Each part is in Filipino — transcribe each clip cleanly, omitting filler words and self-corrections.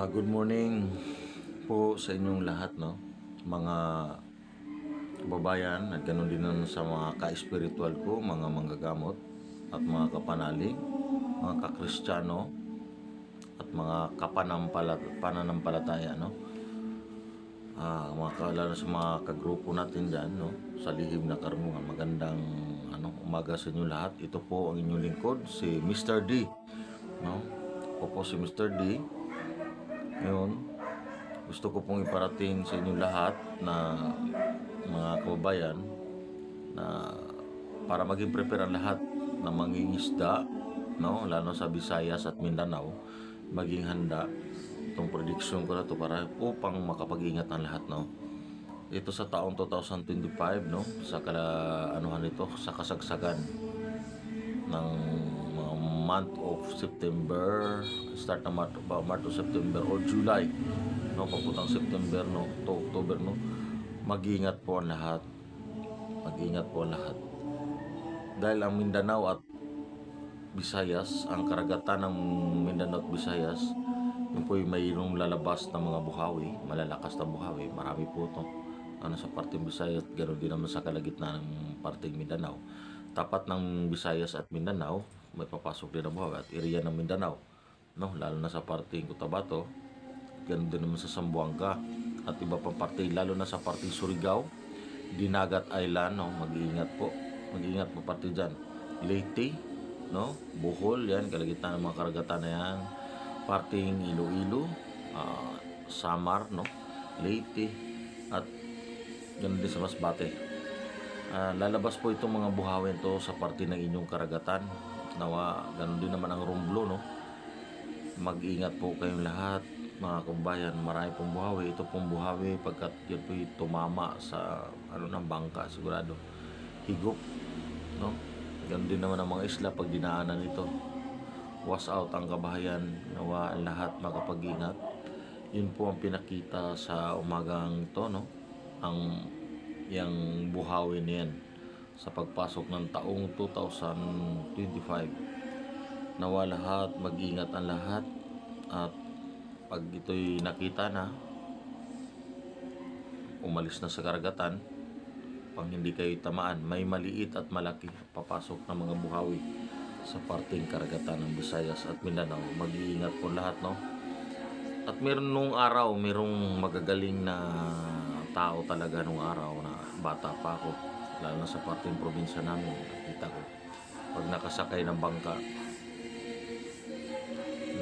Good morning po sa inyong lahat, no? Mga kababayan at ganoon din naman sa mga ka-espiritual ko, mga manggagamot at mga kapanalig, mga kakristyano at mga pananampalataya, no? Lalo sa mga kagrupo natin dyan, no? Sa lihim na karunungan. Magandang umaga sa inyo lahat. Ito po ang inyong lingkod, si Mr. D, no? Ako po si Mr. D. Ngayon, gusto ko pong iparating sa inyong lahat na mga kababayan na para maging prepare ang lahat na mangingisda, no? Lalo sa Visayas at Mindanao, maging handa. Itong prediction ko na to para upang makapag-ingat ang lahat, no? Ito sa taong 2025, no? Sa sa kasagsagan ng month of September, start na March to September or July, no? Papuntang September, no? To October, no? Mag-ingat po ang lahat. Mag-ingat po ang lahat. Dahil ang Mindanao at Visayas, ang karagatan ng Mindanao at Visayas, yun po yung mayroong lalabas na mga buhawi, malalakas na buhawi. Marami po ito. Sa parteng Visayas, ganoon din naman sa kalagitnaan ng parteng Mindanao. Tapat ng Visayas at Mindanao, may papasok din ang buhawi at area ng Mindanao, no? Lalo na sa parteng Cotabato, ganoon din naman sa Zamboanga at iba pang parte, lalo na sa parteng Surigao, Dinagat Island, no? Mag-iingat po parte dyan. Leyte, no? Bohol, yan, kalagitnaan ng mga karagatan na yan. Parteng Iloilo, Samar, no? Leyte, at ganoon din sa Masbate. Lalabas po itong mga buhawin to sa parte ng inyong karagatan. Nawa, ganoon din naman ang Romblo, no? Mag-ingat po kayong lahat, mga kabayan. Marami pong buhawi. Ito pong buhawi, pagkat yan po tumama sa ng bangka, sigurado higop, no? Ganoon din naman ang mga isla pag dinaanan ito. Was out ang kabahayan. Nawa ang lahat makapag-ingat. Yun po ang pinakita sa umagang ito, no? Yung buhawi niyan sa pagpasok ng taong 2025. Nawa lahat, mag-ingat ang lahat. At pag ito'y nakita na, umalis na sa karagatan, pang hindi kayo tamaan, may maliit at malaki papasok ng mga buhawi sa parteng karagatan ng Visayas at Mindanao. Mag-iingat po lahat, no? At meron nung araw, merong magagaling na tao talaga nung araw na bata pa ako, lalo na sa parteng probinsya namin. Nakita ko pag nakasakay ng bangka,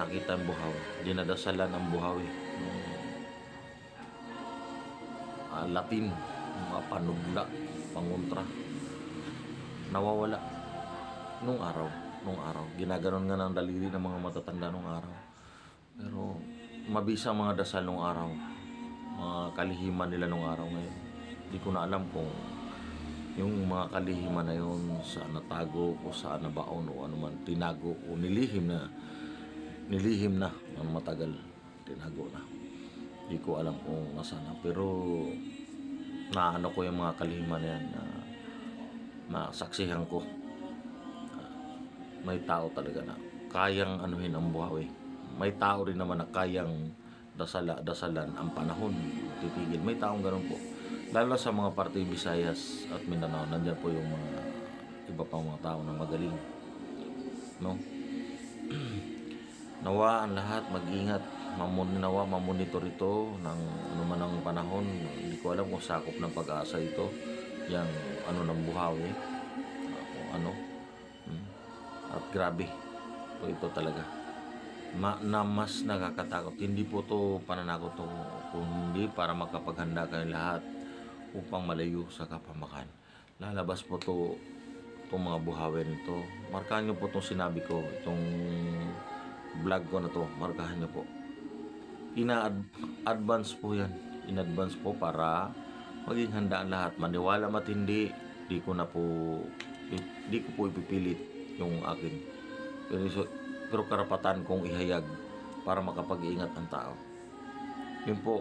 nakita ang buhawi, dinadasalan ang buhawi, Latin, mga panugla, pangontra, nawawala nung araw. Ginaganon nga ng daliri ng mga matatanda nung araw. Pero mabisa mga dasal nung araw, mga kalihiman nila nung araw. Ngayon, hindi ko na alam kung yung mga kalihiman na yun saan natago o saan nabaon o ano man, tinago o nilihim na ng matagal, tinago na. Hindi ko alam kung nasaan na. Pero naano ko yung mga kalihiman na yan, na saksihan ko. May tao talaga na kayang anuhin ang buhawi. May tao rin naman na kayang dasalan ang panahon, titigil. May taong ganun po. Lalo sa mga parte Visayas at Mindanao, nandiyan po yung mga iba pang mga tao na magaling, no? Nawa ang lahat mag-ingat, mamonitor ito ng anuman ang panahon. Hindi ko alam kung sakop ng pag-asa ito, yung ng buhawi, at grabe po ito talaga. Na mas nakakatakot. Hindi po to pananakot to, kundi para makapaghanda kayo lahat upang malayo sa kapahamakan. Lalabas po to, itong mga buhawin ito. Markahan nyo po itong sinabi ko, itong vlog ko na to, markahan nyo po. Ina-advance po yan. In-advance po para maging handa ang lahat. Maniwala matindi, di ko po ipipilit yung akin. Pero karapatan kong ihayag para makapag-iingat ang tao. Yun po.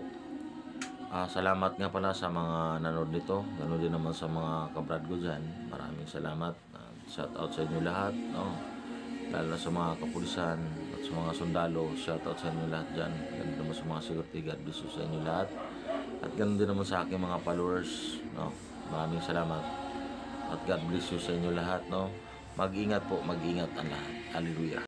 Salamat nga pala sa mga nanood nito. Ganoon din naman sa mga kabrad ko dyan. Maraming salamat. Shout out sa inyo lahat, no? Lalo na sa mga kapulisan at sa sa mga sundalo, shoutout sa inyo lahat dyan. Ganun naman sa mga security, God bless you sa inyo lahat. At ganun din naman sa aking mga followers, no? Maraming salamat. At God bless you sa inyo lahat, no? Mag-ingat po, mag-ingat ang lahat. Hallelujah.